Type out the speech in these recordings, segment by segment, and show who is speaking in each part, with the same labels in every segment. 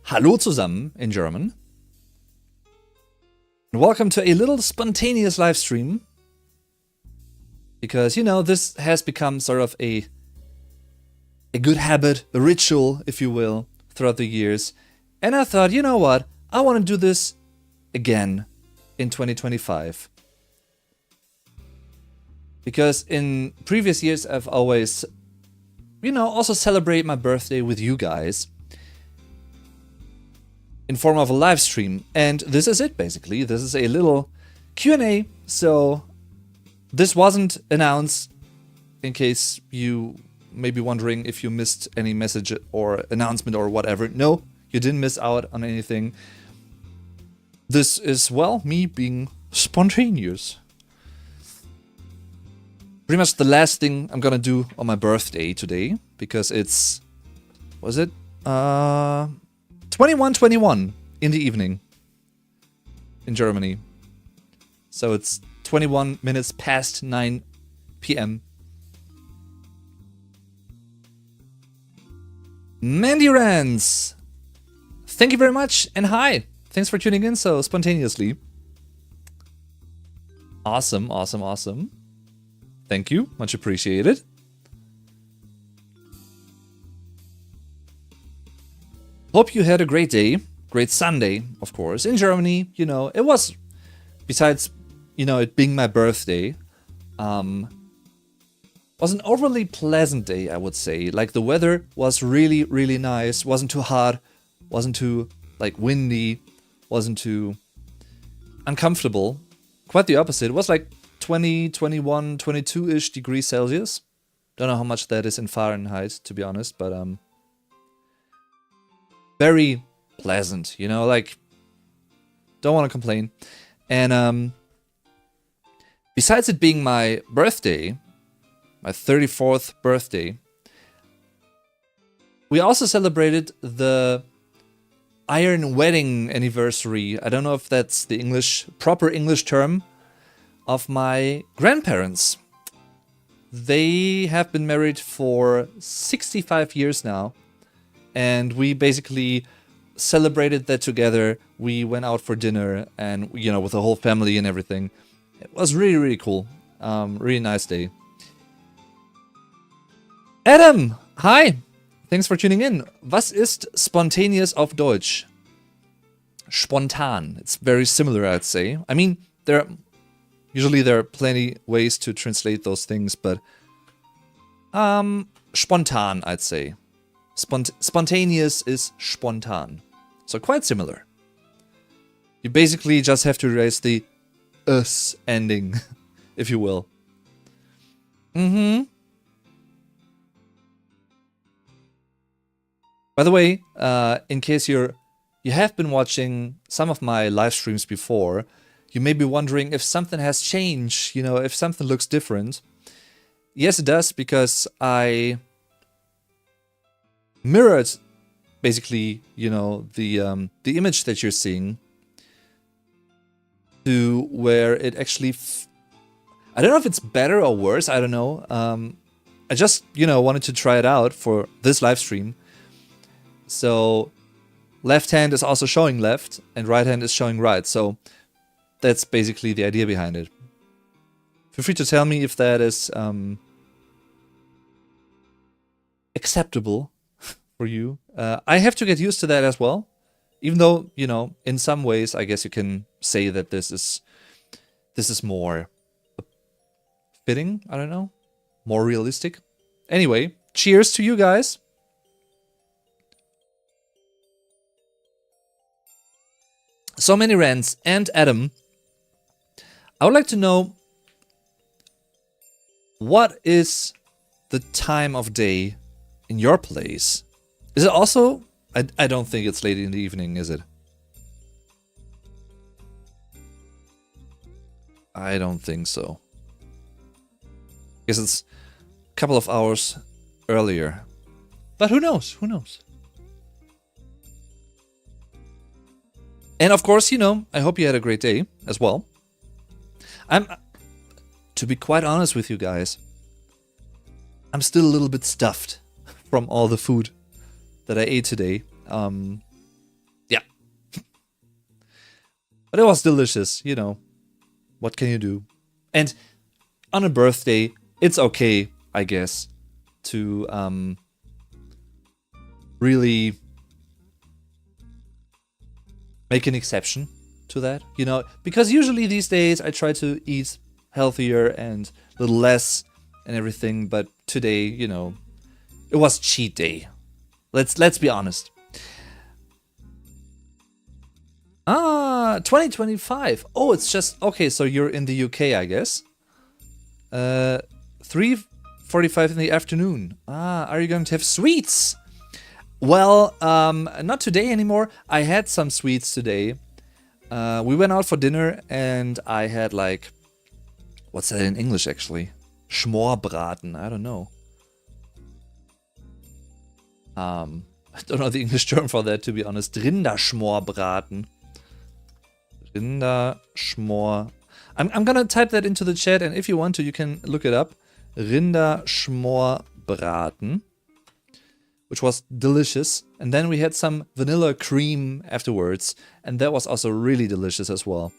Speaker 1: Hallo zusammen in German. And welcome to a little spontaneous live stream. Because, you know, this has become sort of a good habit, a ritual, if you will, throughout the years. And I thought, you know what? I want to do this again in 2025. Because in previous years, I've always, you know, also celebrate my birthday with you guys in form of a live stream. And this is it, basically. This is a little Q&A. So this wasn't announced, in case you may be wondering if you missed any message or announcement or whatever. No, you didn't miss out on anything. This is, well, me being spontaneous. Pretty much the last thing I'm gonna do on my birthday today, because it's, was it? 21:21 in the evening in Germany. So it's 21 minutes past 9 p.m. Mandy Rans, thank you very much, and hi. Thanks for tuning in so spontaneously. Awesome, awesome, awesome. Thank you, much appreciated. Hope you had a great day, great Sunday, of course. In Germany, you know, it was, besides, you know, it being my birthday, was an overly pleasant day, I would say. Like, the weather was really, really nice. Wasn't too hot, wasn't too, like, windy, wasn't too uncomfortable. Quite the opposite. It was like 20, 21, 22-ish degrees Celsius. Don't know how much that is in Fahrenheit, to be honest, but very pleasant, you know, like, don't want to complain. And besides it being my birthday, my 34th birthday, we also celebrated the Iron Wedding anniversary. I don't know if that's the proper English term, of my grandparents. They have been married for 65 years now, and we basically celebrated that together. We went out for dinner, and, you know, with the whole family and everything. It was really, really cool. Really nice day. Adam, hi. Thanks for tuning in. Was ist spontaneous auf Deutsch? Spontan. It's very similar, I'd say. I mean, usually there are plenty ways to translate those things, but spontan, I'd say. Spontaneous is spontan. So quite similar. You basically just have to erase the us ending, if you will. By the way, in case you have been watching some of my live streams before, you may be wondering if something has changed, you know, if something looks different. Yes, it does, because I mirrored, basically, you know, the image that you're seeing to where it actually... I don't know if it's better or worse, I don't know. I just, you know, wanted to try it out for this live stream. So left hand is also showing left, and right hand is showing right. So that's basically the idea behind it. Feel free to tell me if that is acceptable for you. I have to get used to that as well. Even though, you know, in some ways, I guess you can say that this is more fitting. I don't know, more realistic. Anyway, cheers to you guys. So many rants. And Adam, I would like to know, what is the time of day in your place? Is it also... I don't think it's late in the evening, is it? I don't think so. Guess it's a couple of hours earlier. But who knows? Who knows? And of course, you know, I hope you had a great day as well. To be quite honest with you guys, I'm still a little bit stuffed from all the food that I ate today. But it was delicious, you know. What can you do? And on a birthday, it's okay, I guess, to really make an exception to that, you know, because usually these days I try to eat healthier and a little less and everything, but today, you know, it was cheat day. Let's be honest. 2025. Oh, it's just okay, so you're in the UK, I guess. 3:45 in the afternoon. Are you going to have sweets? Well, not today anymore. I had some sweets today. We went out for dinner and I had like, what's that in English actually? Schmorbraten, I don't know. I don't know the English term for that, to be honest. Rinderschmorbraten. Rinderschmor. I'm gonna type that into the chat, and if you want to, you can look it up. Rinderschmorbraten, which was delicious. And then we had some vanilla cream afterwards, and that was also really delicious as well.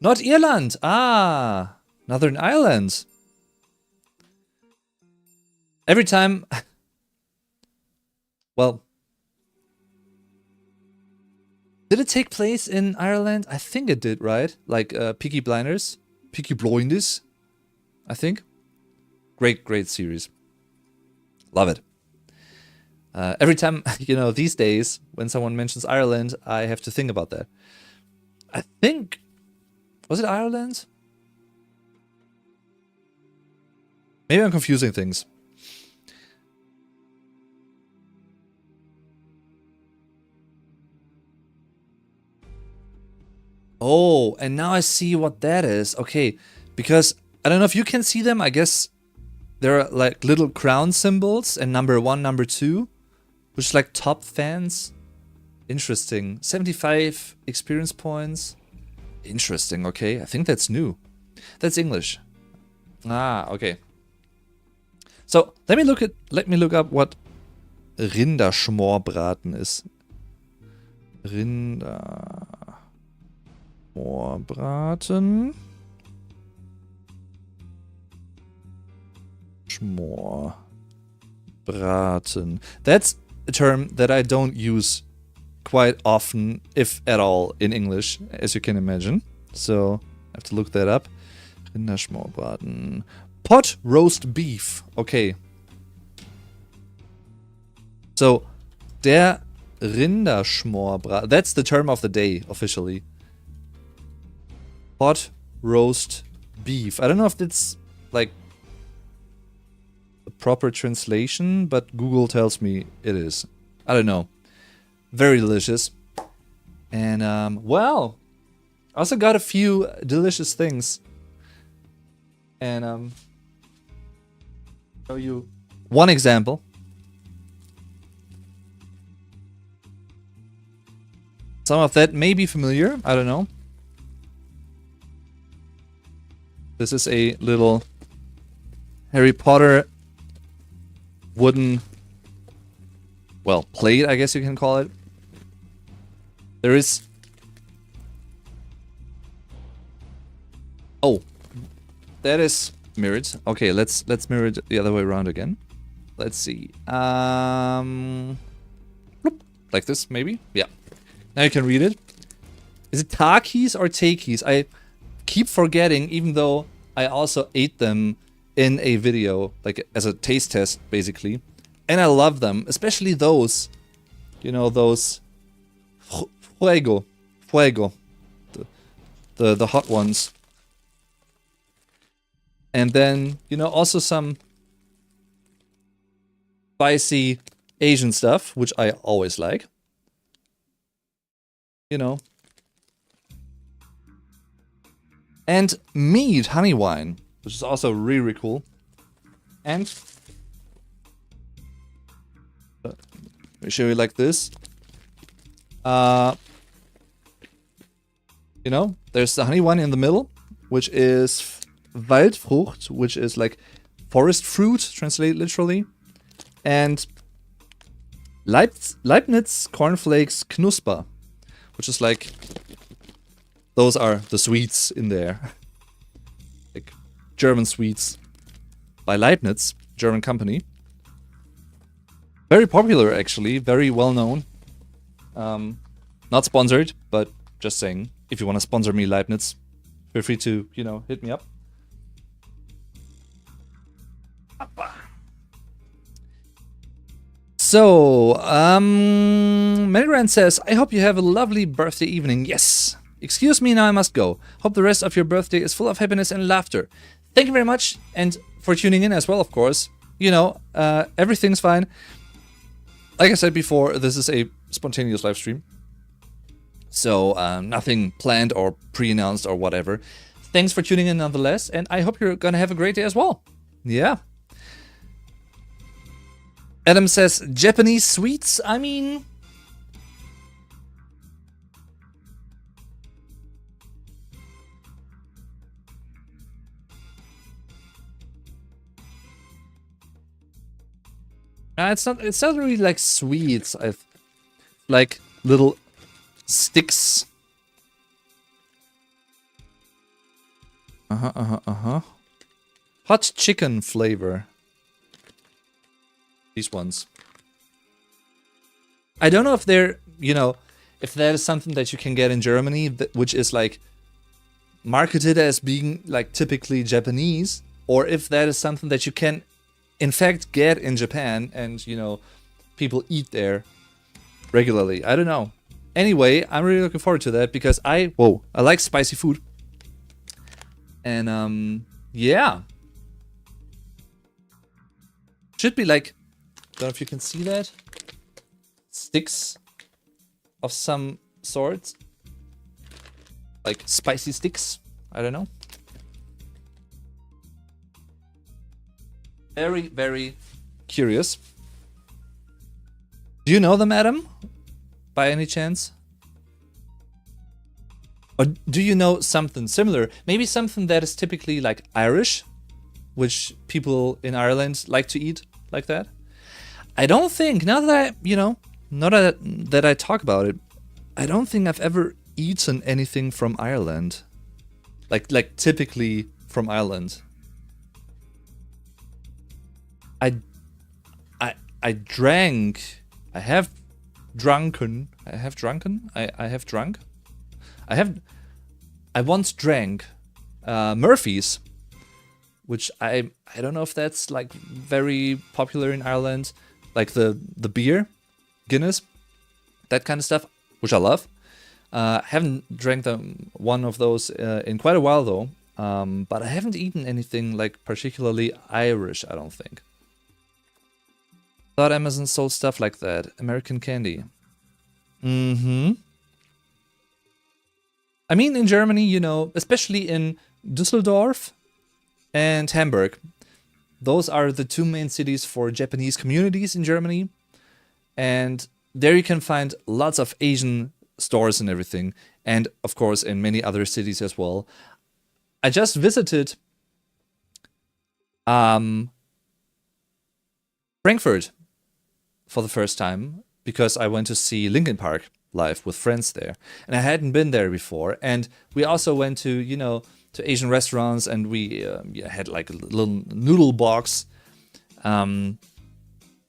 Speaker 1: Not Ireland! Northern Ireland. Every time... Well... Did it take place in Ireland? I think it did, right? Like Peaky Blinders? Peaky Blinders, I think. Great series. Love it. Every time, you know, these days, when someone mentions Ireland, I have to think about that. I think... Was it Ireland? Maybe I'm confusing things. Oh, and now I see what that is. Okay, because I don't know if you can see them. I guess there are like little crown symbols and number 1, number 2, which is like top fans. Interesting. 75 experience points. Interesting. Okay, I think that's new. That's English. Okay. So let me look up what Rinderschmorbraten is. Schmorbraten. Schmorbraten. That's a term that I don't use quite often, if at all, in English, as you can imagine. So I have to look that up. Rinderschmorbraten. Pot roast beef. Okay. So, der Rinderschmorbraten. That's the term of the day, officially. Pot roast beef. I don't know if that's like a proper translation, but Google tells me it is. I don't know. Very delicious. And, well, I also got a few delicious things. And, show you one example. Some of that may be familiar, I don't know. This is a little Harry Potter wooden, well, plate, I guess you can call it. There is... Oh, that is mirrored. Okay, let's mirror it the other way around again. Let's see. Like this, maybe? Yeah. Now you can read it. Is it Takis or Takis? I keep forgetting, even though I also ate them in a video, like as a taste test, basically. And I love them, especially those. You know, those Fuego. The hot ones. And then, you know, also some spicy Asian stuff, which I always like. You know. And mead honey wine, which is also really cool. And let me show you like this. You know, there's the honey wine in the middle, which is Waldfrucht, which is like forest fruit, translated literally. And Leibniz cornflakes Knusper, which is like those are the sweets in there. Like German sweets by Leibniz, German company. Very popular, actually. Very well known. Not sponsored, but just saying. If you want to sponsor me, Leibniz, feel free to, you know, hit me up. So, Melgrand says, I hope you have a lovely birthday evening. Yes. Excuse me, now I must go. Hope the rest of your birthday is full of happiness and laughter. Thank you very much, and for tuning in as well, of course. You know, everything's fine. Like I said before, this is a spontaneous live stream. So, nothing planned or pre-announced or whatever. Thanks for tuning in nonetheless, and I hope you're gonna have a great day as well. Yeah. Adam says, Japanese sweets? I mean... it's not really like sweets. I've like little sticks. Hot chicken flavor. These ones. I don't know if they're, you know, if that is something that you can get in Germany, which is like marketed as being like typically Japanese, or if that is something that you can in fact get in Japan and, you know, people eat there regularly. I don't know. Anyway, I'm really looking forward to that because I like spicy food. And yeah. Should be like, don't know if you can see that. Sticks of some sort. Like spicy sticks. I don't know. Very, very curious. Do you know them, Adam? By any chance? Or do you know something similar? Maybe something that is typically like Irish, which people in Ireland like to eat like that? I don't think, now that that I talk about it, I don't think I've ever eaten anything from Ireland. Like typically from Ireland. I drank. I have drunk. I once drank Murphy's, which I don't know if that's like very popular in Ireland, like the beer, Guinness, that kind of stuff, which I love. Haven't drank one of those in quite a while though, but I haven't eaten anything like particularly Irish, I don't think. Thought Amazon sold stuff like that. American candy. I mean, in Germany, you know, especially in Düsseldorf and Hamburg, those are the two main cities for Japanese communities in Germany. And there you can find lots of Asian stores and everything. And of course, in many other cities as well. I just visited Frankfurt for the first time because I went to see Linkin Park live with friends there, and I hadn't been there before. And we also went to, you know, to Asian restaurants, and we had like a little noodle box, and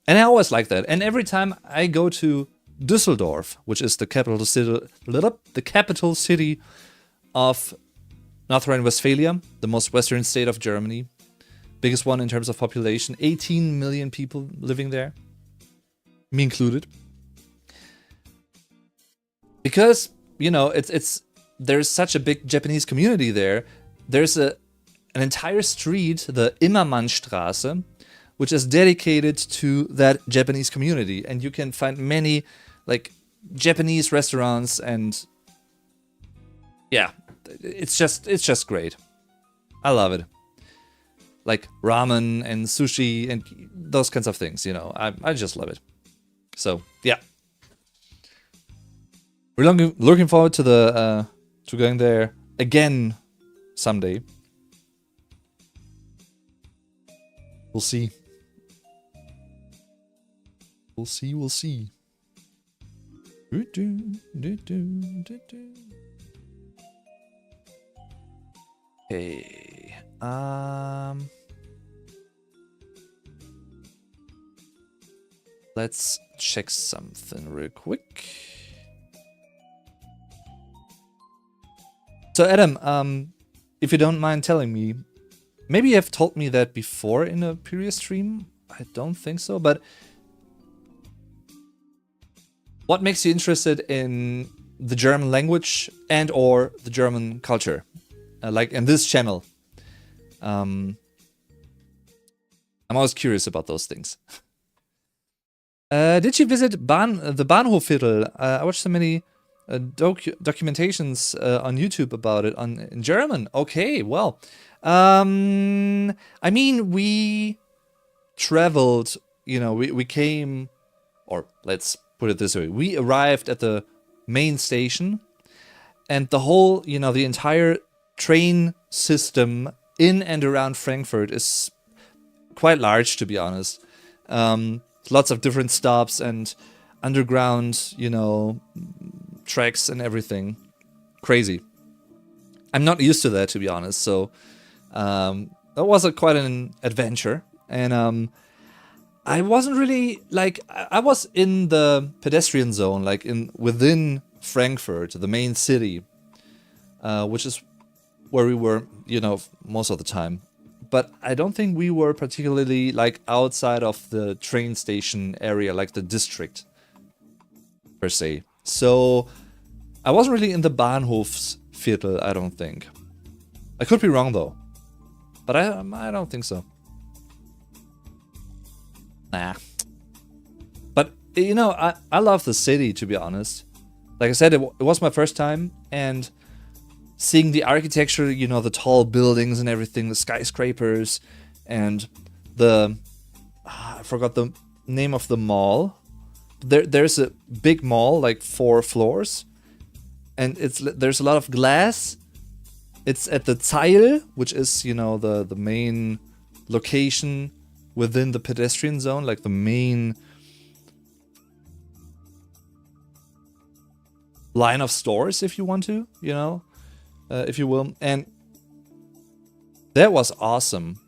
Speaker 1: I always like that. And every time I go to Düsseldorf, which is the capital city of North Rhine-Westphalia, the most western state of Germany, biggest one in terms of population, 18 million people living there, me included. Because, you know, there's such a big Japanese community there. There's an entire street, the Immermannstraße, which is dedicated to that Japanese community, and you can find many like Japanese restaurants, and yeah, it's just great. I love it. Like ramen and sushi and those kinds of things, you know. I just love it. So yeah, we're looking forward to to going there again someday. We'll see. We'll see. Okay. Let's check something real quick. So Adam, if you don't mind telling me, maybe you have told me that before in a previous stream. I don't think so, but what makes you interested in the German language and or the German culture? Like in this channel. I'm always curious about those things. Did you visit the Bahnhofviertel? I watched so many documentations on YouTube about it in German. Okay, well, I mean, we traveled, you know, we came, or let's put it this way, we arrived at the main station, and the whole, you know, the entire train system in and around Frankfurt is quite large, to be honest. Lots of different stops and underground, you know, tracks and everything. Crazy. I'm not used to that, to be honest. So that was quite an adventure. And I wasn't really like, I was in the pedestrian zone, like within Frankfurt, the main city, which is where we were, you know, most of the time. But I don't think we were particularly like outside of the train station area, like the district per se. So I wasn't really in the Bahnhofsviertel, I don't think. I could be wrong though, but I don't think so. Nah. But you know, I love the city, to be honest. Like I said, it was my first time, and seeing the architecture, you know, the tall buildings and everything, the skyscrapers, and the I forgot the name of the mall. There's a big mall, like 4 floors, and there's a lot of glass. It's at the Zeil, which is, you know, the main location within the pedestrian zone, like the main line of stores, if you want to, you know. If you will, and that was awesome.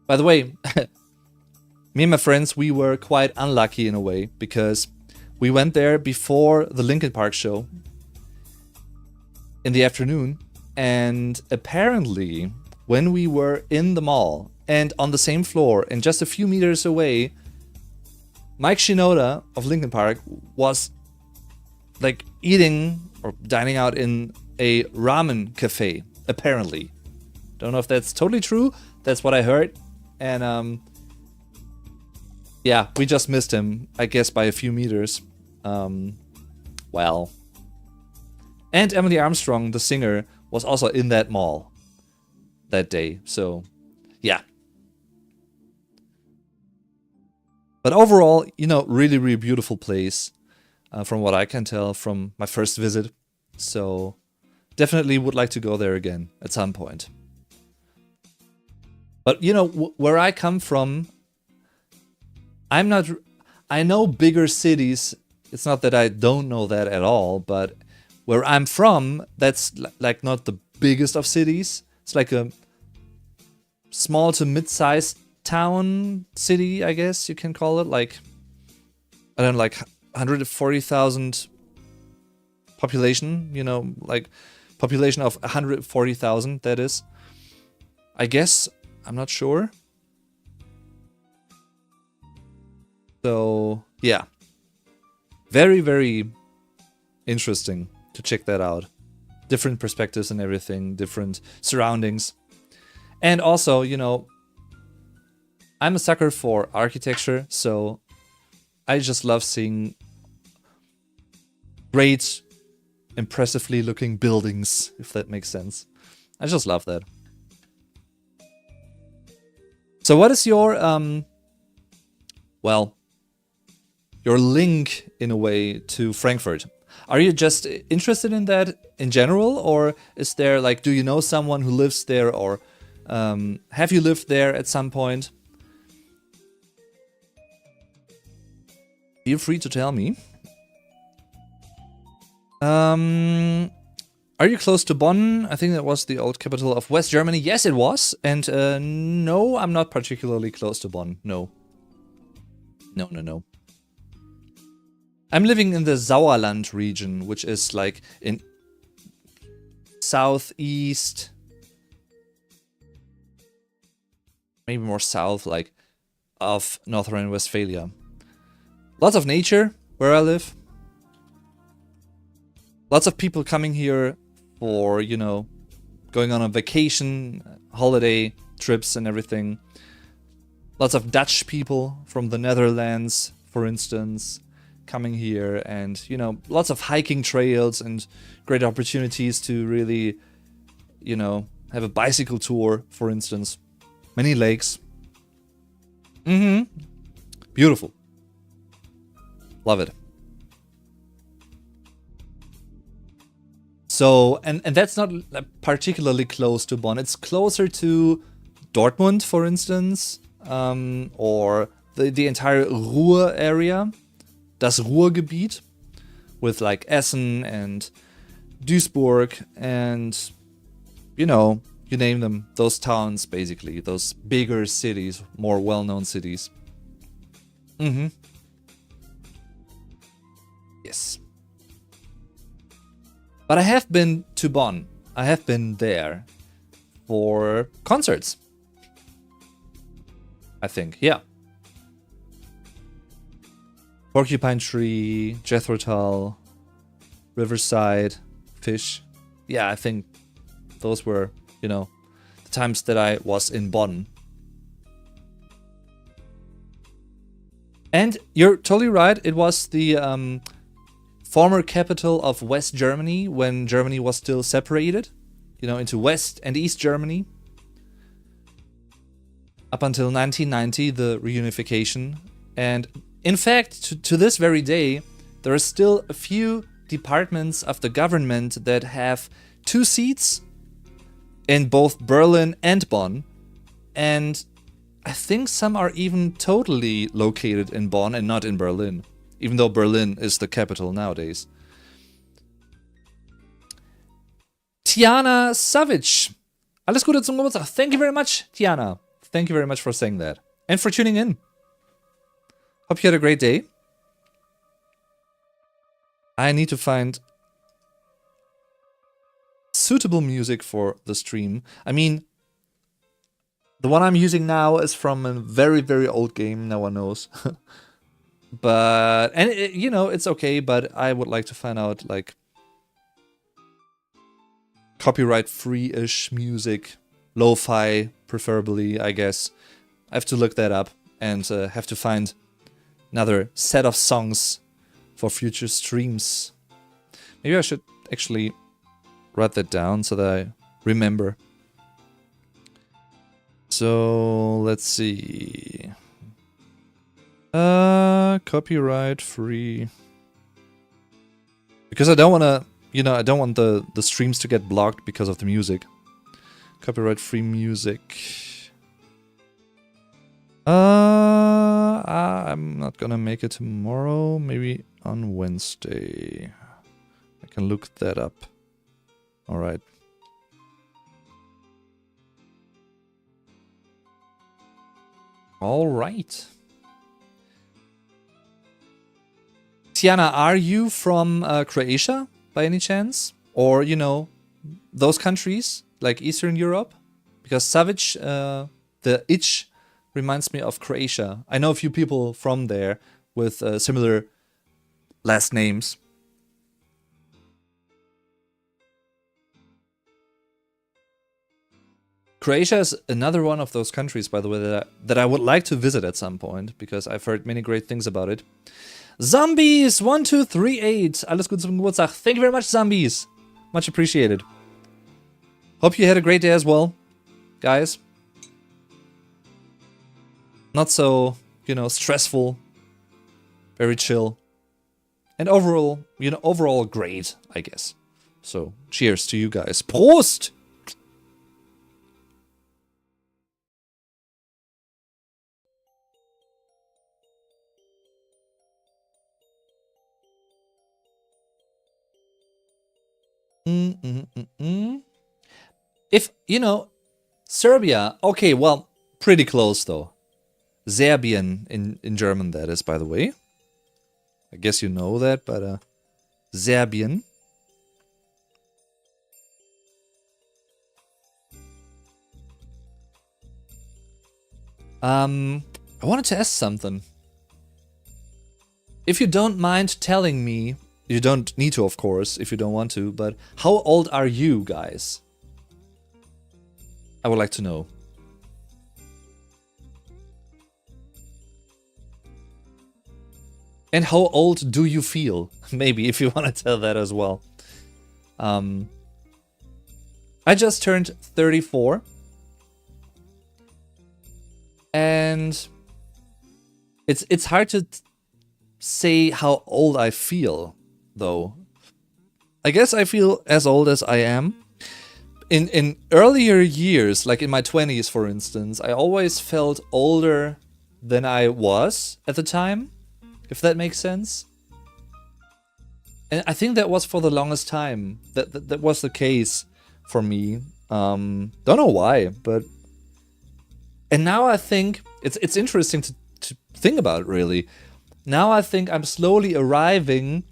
Speaker 1: By the way, me and my friends, we were quite unlucky in a way, because we went there before the Linkin Park show in the afternoon, and apparently when we were in the mall and on the same floor and just a few meters away, Mike Shinoda of Linkin Park was like eating or dining out in a ramen cafe, apparently. Don't know if that's totally true. That's what I heard. And yeah, we just missed him, I guess, by a few meters. Well. And Emily Armstrong, the singer, was also in that mall that day. So, yeah. But overall, you know, really, really beautiful place. From what I can tell from my first visit. So definitely would like to go there again at some point. But you know, where I come from, I know bigger cities. It's not that I don't know that at all, but where I'm from, that's like not the biggest of cities. It's like a small to mid-sized town city, I guess you can call it. Like, I don't know, like 140,000 population, you know, like population of 140,000, that is. I guess, I'm not sure. So, yeah. Very, very interesting to check that out. Different perspectives and everything, different surroundings. And also, you know, I'm a sucker for architecture, so I just love seeing great, impressively looking buildings, if that makes sense. I just love that. So what is your, well, your link, in a way, to Frankfurt? Are you just interested in that in general, or is there, like, do you know someone who lives there, or have you lived there at some point? Feel free to tell me. Are Are you close to Bonn? I think that was the old capital of West Germany. Yes, it was. And no, I'm not particularly close to Bonn. No. No. I'm living in the Sauerland region, which is like in southeast, maybe more south, like of North Rhine-Westphalia. Lots of nature where I live. Lots of people coming here for, you know, going on a vacation, holiday trips and everything. Lots of Dutch people from the Netherlands, for instance, coming here, and, you know, lots of hiking trails and great opportunities to really, you know, have a bicycle tour, for instance. Many lakes. Beautiful. Love it. So, and that's not particularly close to Bonn. It's closer to Dortmund, for instance, or the entire Ruhr area, das Ruhrgebiet, with like Essen and Duisburg and, you know, you name them, those towns, basically, those bigger cities, more well-known cities. Yes. But I have been to Bonn. I have been there for concerts. I think, yeah. Porcupine Tree, Jethro Tull, Riverside, Fish. Yeah, I think those were, you know, the times that I was in Bonn. And you're totally right. It was the former capital of West Germany when Germany was still separated, you know, into West and East Germany. Up until 1990, the reunification. And in fact, to this very day, there are still a few departments of the government that have 2 seats in both Berlin and Bonn. And I think some are even totally located in Bonn and not in Berlin, even though Berlin is the capital nowadays. Tiana Savic. Alles Gute zum Geburtstag. Thank you very much, Tiana. Thank you very much for saying that. And for tuning in. Hope you had a great day. I need to find suitable music for the stream. I mean, the one I'm using now is from a very, very old game, no one knows. But, and it, you know, it's okay, but I would like to find out, like, copyright-free-ish music, lo-fi, preferably, I guess. I have to look that up and have to find another set of songs for future streams. Maybe I should actually write that down so that I remember. So, let's see. Copyright free. Because I don't want to, you know, I don't want the streams to get blocked because of the music. Copyright free music. I'm not gonna make it tomorrow. Maybe on Wednesday. I can look that up. Alright. Alright. Tiana, are you from Croatia by any chance? Or, you know, those countries like Eastern Europe? Because Savic, the itch, reminds me of Croatia. I know a few people from there with similar last names. Croatia is another one of those countries, by the way, that I would like to visit at some point, because I've heard many great things about it. Zombies1238, alles Gute zum Geburtstag. Thank you very much, Zombies. Much appreciated. Hope you had a great day as well, guys. Not so, you know, stressful. Very chill. And overall, you know, overall great, I guess. So, cheers to you guys. Prost! If, Serbia, okay, well, pretty close though. Serbian in German, that is, by the way. I guess you know that, but Serbian. I wanted to ask something. If you don't mind telling me, you don't need to, of course, if you don't want to, but how old are you guys? I would like to know. And how old do you feel? Maybe, if you want to tell that as well. I just turned 34. And it's hard to say how old I feel, though. I guess I feel as old as I am. In earlier years, like in my 20s, for instance, I always felt older than I was at the time, if that makes sense. And I think that was for the longest time. That was the case for me. Don't know why, but... And now I think it's interesting to think about, really. Now I think I'm slowly arriving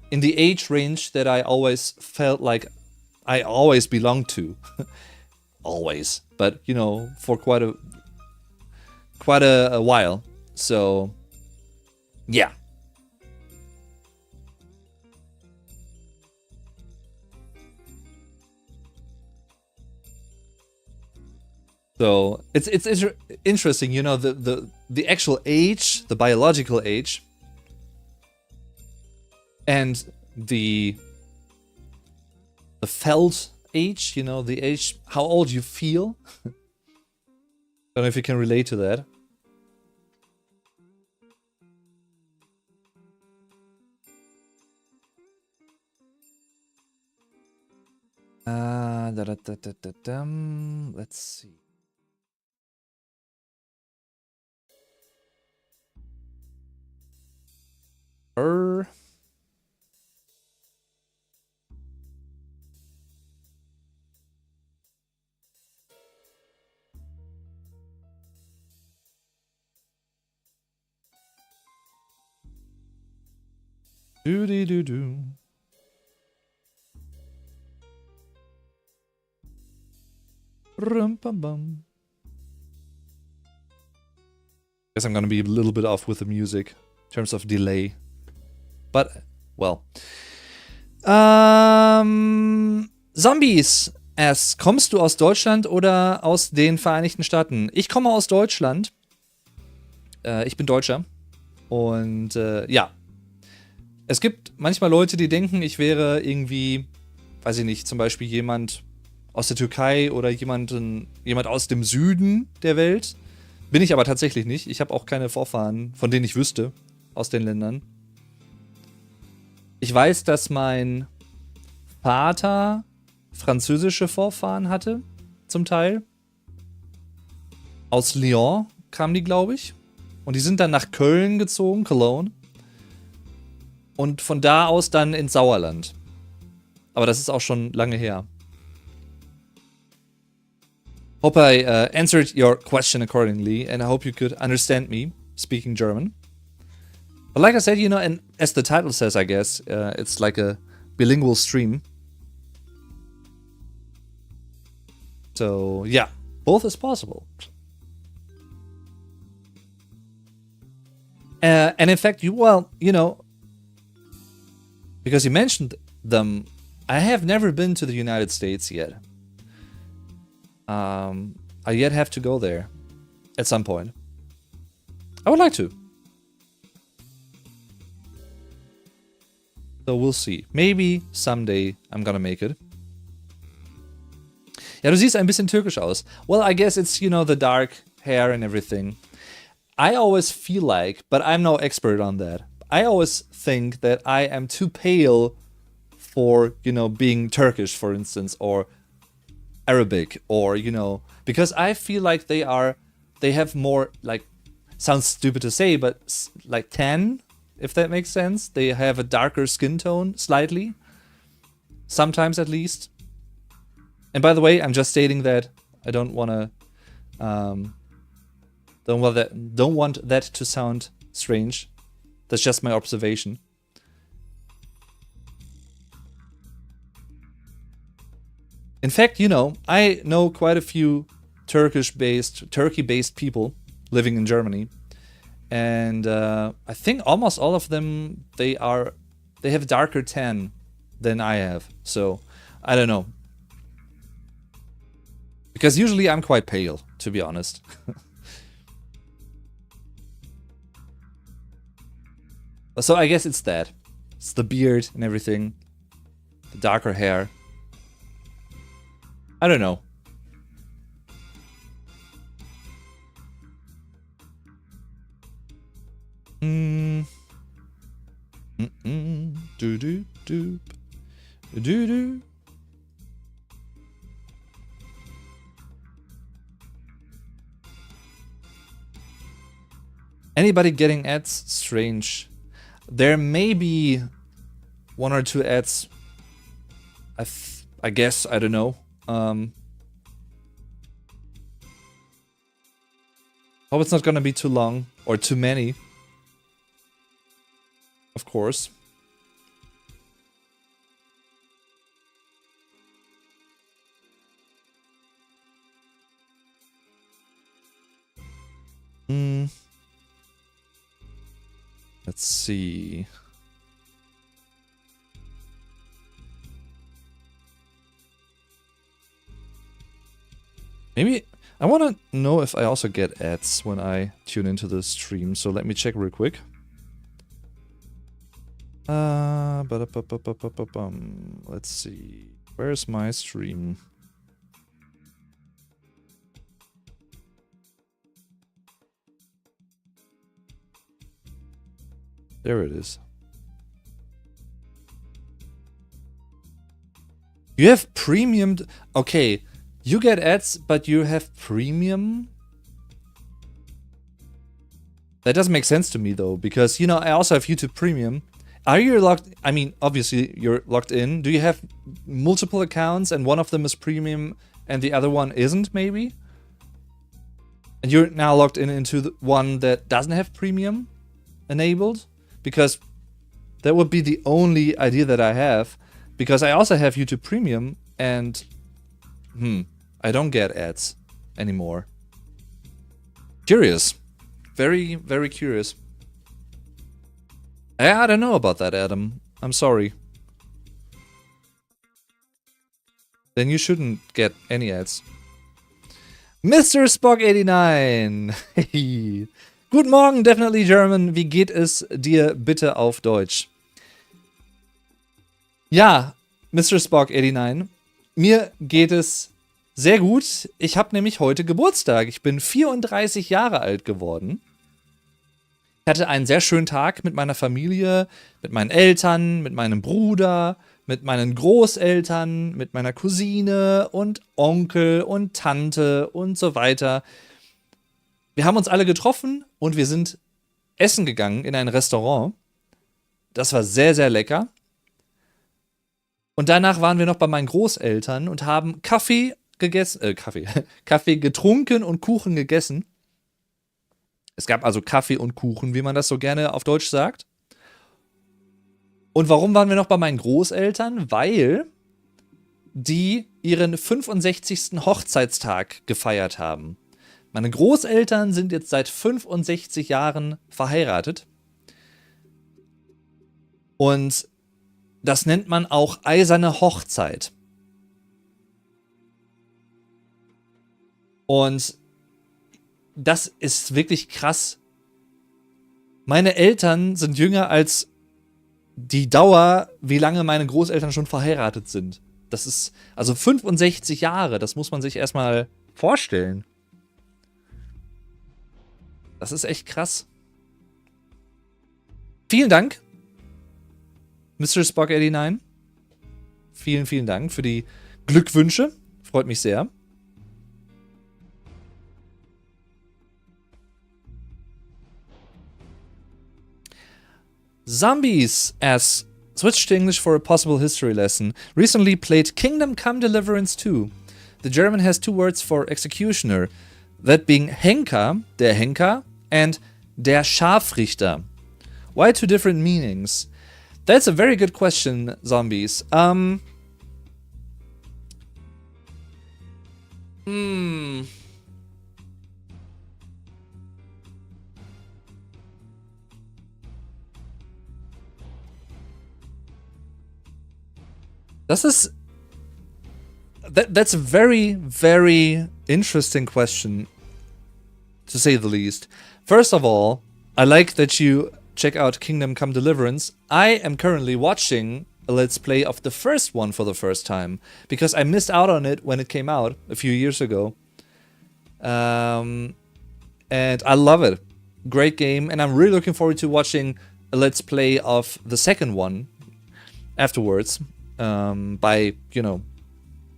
Speaker 1: in the age range that I always felt like I always belonged to. Always. But, for quite a while. So, yeah. So it's interesting, the actual age, the biological age, and the felt age, the age, how old you feel. Don't know if you can relate to that. Let's see. Do. Rum bum bum. Guess I'm gonna be a little bit off with the music in terms of delay. But, well. Zombies asks, kommst du aus Deutschland oder aus den Vereinigten Staaten? Ich komme aus Deutschland. Ich bin Deutscher. Und ja. Es gibt manchmal Leute, die denken, ich wäre irgendwie, weiß ich nicht, zum Beispiel jemand aus der Türkei oder jemand aus dem Süden der Welt. Bin ich aber tatsächlich nicht. Ich habe auch keine Vorfahren, von denen ich wüsste, aus den Ländern. Ich weiß, dass mein Vater französische Vorfahren hatte, zum Teil. Aus Lyon kamen die, glaube ich. Und die sind dann nach Köln gezogen, Cologne. Und von da aus dann ins Sauerland. Aber das ist auch schon lange her. Hope I answered your question accordingly, and I hope you could understand me speaking German. But like I said, and as the title says, I guess, it's like a bilingual stream. So, yeah, both is possible. And in fact, because you mentioned them, I have never been to the United States yet. I yet have to go there at some point. I would like to. So we'll see. Maybe someday I'm gonna make it. Ja, du siehst ein bisschen türkisch aus. Well, I guess it's, the dark hair and everything. I always feel like, but I'm no expert on that. I always think that I am too pale for, being Turkish, for instance, or Arabic, or, because I feel like they have more, like, sounds stupid to say, but like tan, if that makes sense. They have a darker skin tone, slightly. sometimes at least. And by the way, I'm just stating that I don't want to, don't want that to sound strange. That's just my observation. In fact, you know, I know quite a few Turkey-based people living in Germany, and I think almost all of them they have darker tan than I have. So I don't know, because usually I'm quite pale, to be honest. So I guess it's that. It's the beard and everything, the darker hair. I don't know. Do do do do do. Anybody getting ads? Strange. There may be one or two ads. I guess, I don't know. Hope it's not gonna be too long or too many. Of course. Let's see. Maybe I want to know if I also get ads when I tune into the stream, so let me check real quick. Let's see. Where's my stream? There it is. You have premium. Okay, you get ads, but you have premium? That doesn't make sense to me though, because, you know, I also have YouTube Premium. Are you logged? I mean, obviously you're logged in. Do you have multiple accounts and one of them is premium and the other one isn't, maybe? And you're now logged in into the one that doesn't have premium enabled? Because that would be the only idea that I have. Because I also have YouTube Premium and I don't get ads anymore. Curious. Very, very curious. I don't know about that, Adam. I'm sorry. Then you shouldn't get any ads. Mr. Spock89. Hey. Guten Morgen, definitely German. Wie geht es dir bitte auf Deutsch? Ja, Mr. Spock89. Mir geht es sehr gut. Ich habe nämlich heute Geburtstag. Ich bin 34 Jahre alt geworden. Ich hatte einen sehr schönen Tag mit meiner Familie, mit meinen Eltern, mit meinem Bruder, mit meinen Großeltern, mit meiner Cousine und Onkel und Tante und so weiter. Wir haben uns alle getroffen und wir sind essen gegangen in ein Restaurant. Das war sehr, sehr lecker. Und danach waren wir noch bei meinen Großeltern und haben Kaffee gegessen, Kaffee getrunken und Kuchen gegessen. Es gab also Kaffee und Kuchen, wie man das so gerne auf Deutsch sagt. Und warum waren wir noch bei meinen Großeltern? Weil die ihren 65. Hochzeitstag gefeiert haben. Meine Großeltern sind jetzt seit 65 Jahren verheiratet. Und das nennt man auch eiserne Hochzeit. Und das ist wirklich krass. Meine Eltern sind jünger als die Dauer, wie lange meine Großeltern schon verheiratet sind. Das ist also 65 Jahre, das muss man sich erstmal vorstellen. Das ist echt krass. Vielen Dank, Mr. Spock89. Vielen, vielen Dank für die Glückwünsche. Freut mich sehr. Zombies asks Switch to English for a possible history lesson. Recently played Kingdom Come Deliverance 2. The German has 2 words for executioner, that being Henker, der Henker, and der Scharfrichter. Why 2 different meanings? That's a very good question, zombies. That's a very, very interesting question, to say the least. First of all, I like that you check out Kingdom Come Deliverance. I am currently watching a Let's Play of the first one for the first time, because I missed out on it when it came out a few years ago. And I love it. Great game, and I'm really looking forward to watching a Let's Play of the second one afterwards. By, you know,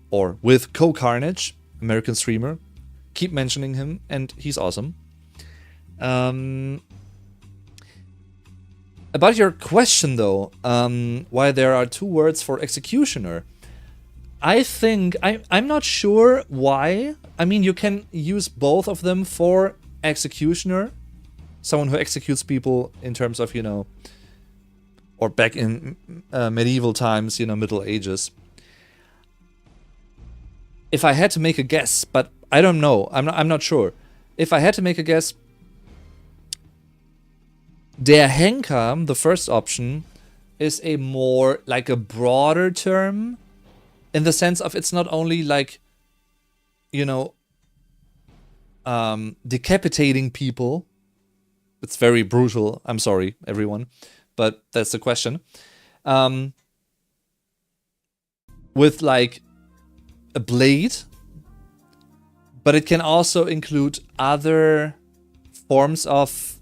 Speaker 1: or with Co-Carnage, American streamer. Keep mentioning him, and he's awesome. About your question, though, why there are 2 words for executioner, I think, I'm not sure why. I mean, you can use both of them for executioner, someone who executes people in terms of, you know, or back in medieval times, you know, Middle Ages. If I had to make a guess, but I don't know, I'm not sure. If I had to make a guess, der Henker, the first option, is a more, like a broader term, in the sense of it's not only like, you know, decapitating people. It's very brutal, I'm sorry, everyone. But that's the question. With like a blade, but it can also include other forms of,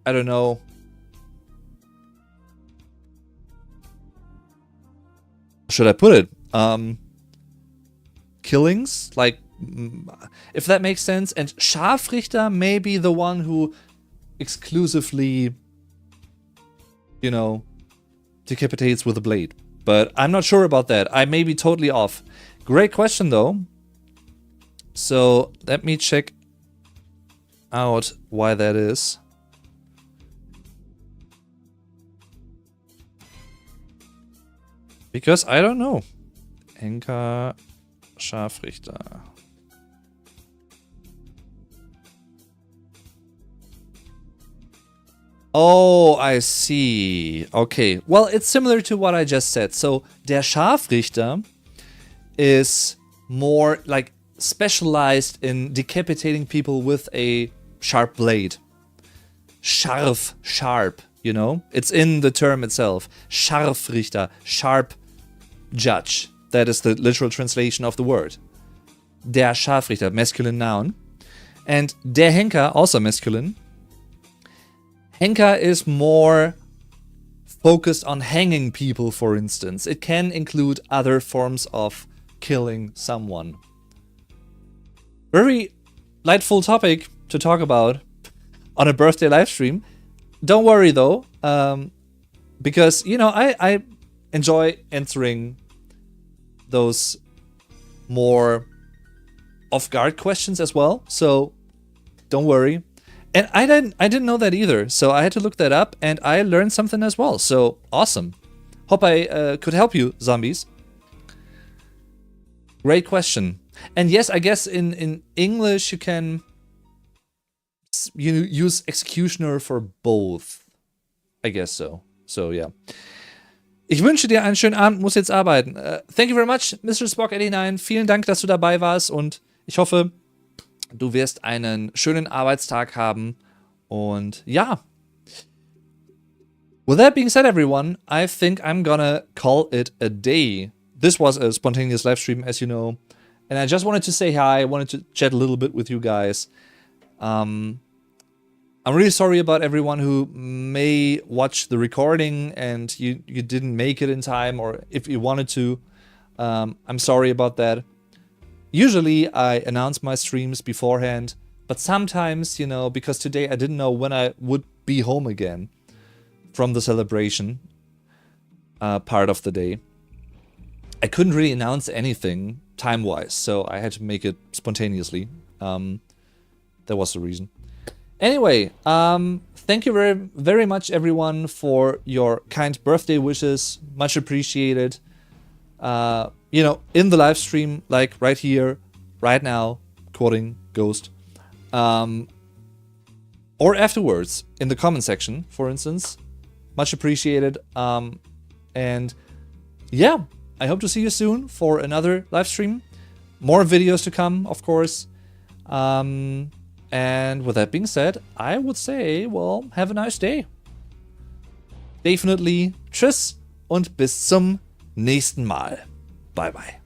Speaker 1: I don't know, should I put it? Killings, like, if that makes sense. And Scharfrichter may be the one who exclusively, you know, decapitates with a blade. But I'm not sure about that. I may be totally off. Great question, though. So let me check out why that is. Because I don't know. Henker, Scharfrichter. Oh, I see. Okay. Well, it's similar to what I just said. So, der Scharfrichter is more like specialized in decapitating people with a sharp blade. Scharf, sharp, you know? It's in the term itself. Scharfrichter, sharp judge. That is the literal translation of the word. Der Scharfrichter, masculine noun. And der Henker, also masculine. Henker is more focused on hanging people, for instance. It can include other forms of killing someone. Very lightful topic to talk about on a birthday live stream. Don't worry though, because, you know, I enjoy answering those more off-guard questions as well. So don't worry. And I didn't know that either, so I had to look that up, and I learned something as well. So awesome! Hope I could help you, zombies. Great question. And yes, I guess in English you can use executioner for both. I guess so. So yeah. Ich wünsche dir einen schönen Abend, muss jetzt arbeiten. Thank you very much, Mr. Spock89. Vielen Dank, dass du dabei warst, und ich hoffe, du wirst einen schönen Arbeitstag haben. Und ja. With that being said, everyone, I think I'm gonna call it a day. This was a spontaneous live stream, as you know. And I just wanted to say hi. I wanted to chat a little bit with you guys. I'm really sorry about everyone who may watch the recording and you didn't make it in time, or if you wanted to. I'm sorry about that. Usually I announce my streams beforehand, but sometimes, you know, because today I didn't know when I would be home again from the celebration, part of the day. I couldn't really announce anything time-wise, so I had to make it spontaneously. That was the reason. Anyway, thank you very, very much, everyone, for your kind birthday wishes. Much appreciated. You know, in the live stream, like right here, right now, quoting Ghost. Or afterwards, in the comment section, for instance. Much appreciated. And yeah, I hope to see you soon for another live stream. More videos to come, of course. And with that being said, I would say, well, have a nice day. Definitely tschüss und bis zum nächsten Mal. Bye bye.